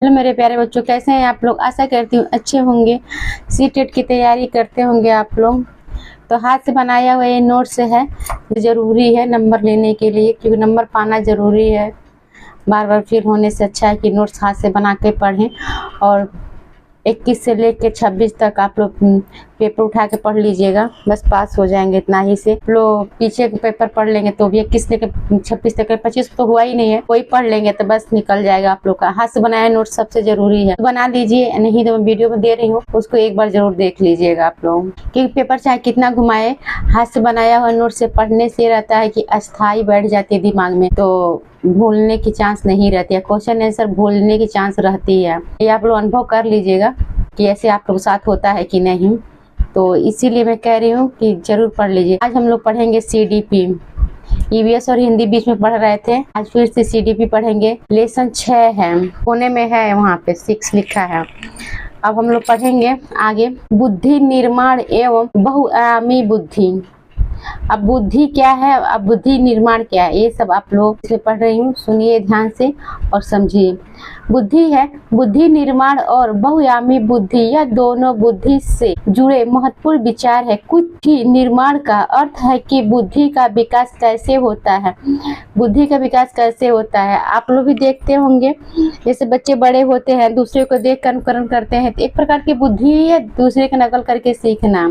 Hello मेरे प्यारे बच्चों, कैसे हैं आप लोग। आशा करती हूँ अच्छे होंगे। सीटेट की तैयारी करते होंगे आप लोग। तो हाथ से बनाया हुआ ये नोट्स है, ज़रूरी है नंबर लेने के लिए, क्योंकि नंबर पाना ज़रूरी है। बार बार फेल होने से अच्छा है कि नोट्स हाथ से बना के पढ़ें। और 21 से लेकर 26 तक आप लोग पेपर उठा के पढ़ लीजिएगा, बस पास हो जाएंगे इतना ही से। लोग पीछे के पेपर पढ़ लेंगे तो भी 21 से 26 तक, 25 तो हुआ ही नहीं है, कोई पढ़ लेंगे तो बस निकल जाएगा आप लोग का। हाथ से बनाया नोट सबसे जरूरी है, तो बना लीजिए, नहीं तो मैं वीडियो में दे रही हूँ, उसको एक बार जरूर देख लीजिएगा आप लोग। क्योंकि पेपर चाहे कितना घुमाए, हाथ से बनाया हुआ नोट से पढ़ने से रहता है कि अस्थायी बैठ जाती है दिमाग में, तो भूलने की चांस नहीं रहती है, क्वेश्चन आंसर भूलने की चांस रहती है। ये आप लोग अनुभव कर लीजिएगा कि ऐसे आप लोग साथ होता है कि नहीं। तो इसीलिए मैं कह रही हूँ कि जरूर पढ़ लीजिए। आज हम लोग पढ़ेंगे CDP। EVS और हिंदी बीच में पढ़ रहे थे, आज फिर से CDP पढ़ेंगे। लेसन 6 है, कोने में है, वहाँ पे 6 लिखा है। अब हम लोग पढ़ेंगे आगे। बुद्धि निर्माण एवं बहुआयामी बुद्धि। अब बुद्धि क्या है, अब बुद्धि निर्माण क्या है, ये सब आप लोग से पढ़ रही हूँ, सुनिए ध्यान से और समझिए। बुद्धि है, बुद्धि निर्माण और बहुआयामी बुद्धि, यह दोनों बुद्धि से जुड़े महत्वपूर्ण विचार है। कुछ ही निर्माण का अर्थ है कि बुद्धि का विकास कैसे होता है। बुद्धि का विकास कैसे होता है आप लोग भी देखते होंगे, जैसे बच्चे बड़े होते हैं, दूसरे को देख कर अनुकरण करते हैं, तो एक प्रकार की बुद्धि है दूसरे की नकल करके सीखना।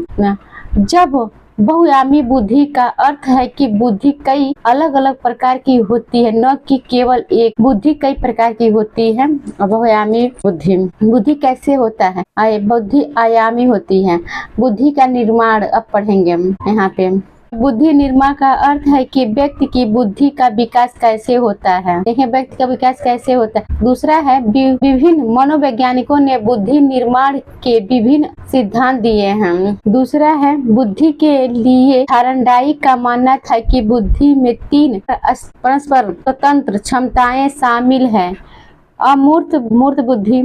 जब बहुआयामी बुद्धि का अर्थ है कि बुद्धि कई अलग अलग प्रकार की होती है, न कि केवल एक। बुद्धि कई प्रकार की होती है। बहुआयामी बुद्धि कैसे होता है, बुद्धि आयामी होती है। बुद्धि का निर्माण अब पढ़ेंगे हम यहाँ पे। बुद्धि निर्माण का अर्थ है कि व्यक्ति की बुद्धि का विकास कैसे होता है। देखें, व्यक्ति का विकास कैसे होता है। दूसरा है, विभिन्न मनोवैज्ञानिकों ने बुद्धि निर्माण के विभिन्न सिद्धांत दिए हैं। दूसरा है, बुद्धि के लिए थार्नडाइक का मानना था कि बुद्धि में 3 परस्पर स्वतंत्र क्षमताएं शामिल है, अमूर्त, मूर्त बुद्धि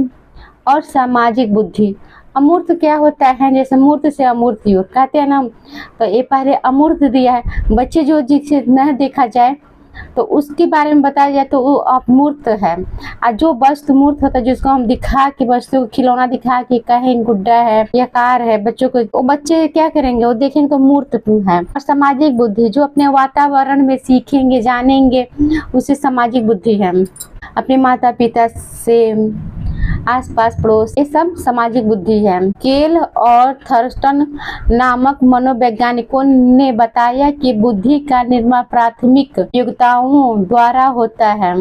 और सामाजिक बुद्धि। अमूर्त क्या होता है, जैसे मूर्त से अमूर्त की ओर कहते हैं ना, तो ये पहले अमूर्त दिया है। बच्चे जो जिसे न देखा जाए तो उसके बारे में बताया जाए तो वो अमूर्त है। और जो वस्तु मूर्त होता है, जिसको हम दिखा के, वस्तु को खिलौना दिखा के कहें गुड्डा है या कार है, बच्चों को, वो बच्चे क्या करेंगे, वो देखेंगे तो मूर्त है। और सामाजिक बुद्धि, जो अपने वातावरण में सीखेंगे जानेंगे, उसे सामाजिक बुद्धि है। अपने माता पिता से, आसपास पड़ोस, ये सब सामाजिक बुद्धि है। केल और थर्स्टन नामक मनोवैज्ञानिकों ने बताया कि बुद्धि का निर्माण प्राथमिक योग्यताओं द्वारा होता है।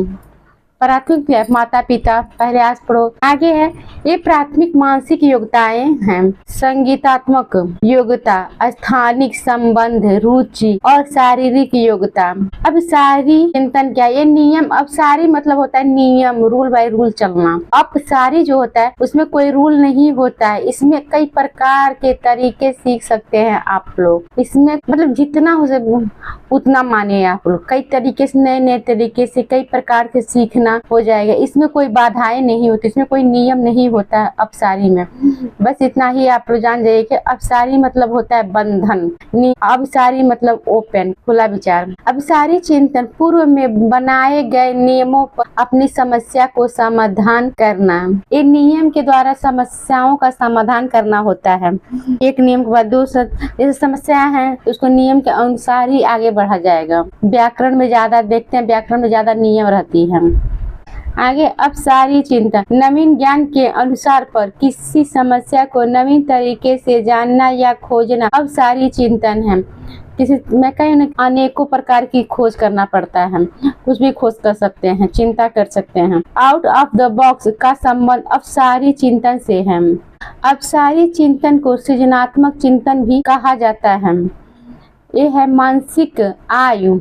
प्राथमिक है माता पिता, पहले आस पड़ोस, आगे है ये प्राथमिक मानसिक योग्यताएं हैं। संगीतात्मक योग्यता, स्थानिक संबंध, रुचि और शारीरिक योग्यता। अब सारी चिंतन क्या, ये नियम। अब सारी मतलब होता है नियम, रूल बाय रूल चलना। अब सारी जो होता है उसमें कोई रूल नहीं होता है, इसमें कई प्रकार के तरीके सीख सकते हैं आप लोग। इसमें मतलब जितना हो सके उतना मानिए आप लोग, कई तरीके से, नए नए तरीके से, कई प्रकार से सीखना हो जाएगा। इसमें कोई बाधाएं नहीं होती, इसमें कोई नियम नहीं होता है अपसारी में। बस इतना ही आप लोग जान जाइए कि अपसारी मतलब होता है बंधन, अवसारी मतलब ओपन, खुला विचार। अवसारी चिंतन पूर्व में बनाए गए नियमों पर अपनी समस्या को समाधान करना। ये नियम के द्वारा समस्याओं का समाधान करना होता है। एक नियम के बाद दूसरा, जैसे समस्या है उसको नियम के अनुसार ही आगे बढ़ा जाएगा। व्याकरण में ज्यादा देखते हैं, व्याकरण में ज्यादा नियम रहती है। आगे, अब सारी चिंतन नवीन ज्ञान के अनुसार पर किसी समस्या को नवीन तरीके से जानना या खोजना अब सारी चिंतन है। किसी मैं कहीं अनेकों प्रकार की खोज करना पड़ता है, कुछ भी खोज कर सकते हैं, चिंता कर सकते हैं। आउट ऑफ द बॉक्स का संबंध अब सारी चिंतन से है। अब सारी चिंतन को सृजनात्मक चिंतन भी कहा जाता है। ये है मानसिक आयु,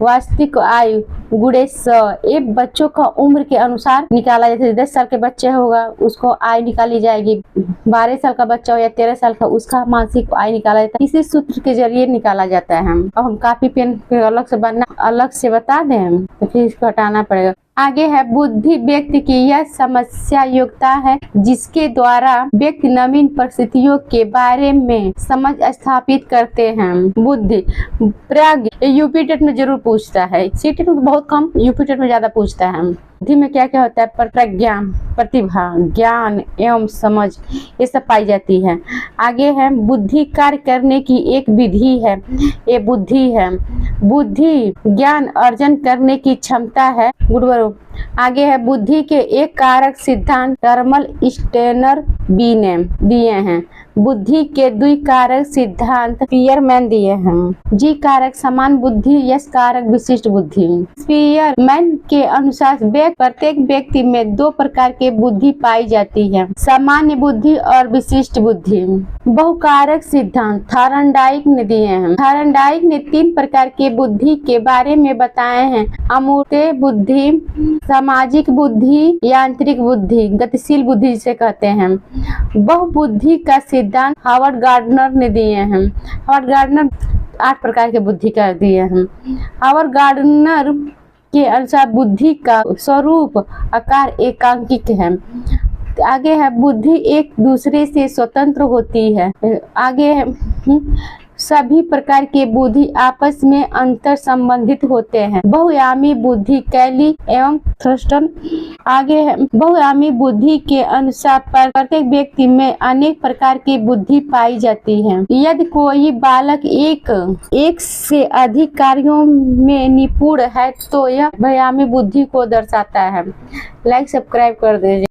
वास्तविक आयु गुणे 100। ये बच्चों का उम्र के अनुसार निकाला जाता है। 10 साल के बच्चे होगा उसको आयु निकाली जाएगी, 12 साल का बच्चा हो या 13 साल का, उसका मानसिक आयु निकाला जाता है। इसी सूत्र के जरिए निकाला जाता है। अब हम कॉपी पेन अलग से बता दें तो फिर इसको हटाना पड़ेगा। आगे है, बुद्धि व्यक्ति की यह समस्या योग्यता है जिसके द्वारा व्यक्ति नवीन परिस्थितियों के बारे में समझ स्थापित करते हैं। बुद्धि प्रज्ञ, यूपी टेट में जरूर पूछता है, सीटेट में तो बहुत कम, यूपीटेट में ज्यादा पूछता है। बुद्धि में क्या क्या होता है? प्रज्ञा, प्रतिभा, ज्ञान एवं समझ, ये सब पाई जाती है। आगे है बुद्धि कार्य करने की एक विधि है, ये बुद्धि है। बुद्धि ज्ञान अर्जन करने की क्षमता है। गुरुवार। आगे है बुद्धि के एक कारक सिद्धांत टर्मल स्टेनर बी ने दिए हैं। बुद्धि के द्विकारक सिद्धांत स्पीयरमैन दिए हैं। जी कारक समान बुद्धि, यस कारक विशिष्ट बुद्धि। स्पीयरमैन के अनुसार प्रत्येक व्यक्ति में दो प्रकार के बुद्धि पाई जाती है, सामान्य बुद्धि और विशिष्ट बुद्धि। बहुकारक सिद्धांत थॉर्नडाइक ने दिए हैं। थॉर्नडाइक ने 3 प्रकार के बुद्धि के बारे में बताए हैं, अमूर्त बुद्धि, सामाजिक बुद्धि, यांत्रिक बुद्धि, गतिशील बुद्धि जिसे कहते हैं। बहुबुद्धि का सिद्धांत हावर्ड गार्डनर ने दिए हैं। हावर्ड गार्डनर 8 प्रकार के बुद्धि का दिए हैं। हावर्ड गार्डनर के अनुसार बुद्धि का स्वरूप, आकार एकांकिक है। आगे है बुद्धि एक दूसरे से स्वतंत्र होती है। आगे है सभी प्रकार के बुद्धि आपस में अंतर संबंधित होते हैं। बहुआयामी बुद्धि कैली एवं थर्स्टन। आगे है बहुआयामी बुद्धि के अनुसार प्रत्येक व्यक्ति में अनेक प्रकार की बुद्धि पाई जाती है। यदि कोई बालक एक से अधिक कार्यों में निपुण है तो यह बहुआयामी बुद्धि को दर्शाता है। लाइक सब्सक्राइब कर दीजिए।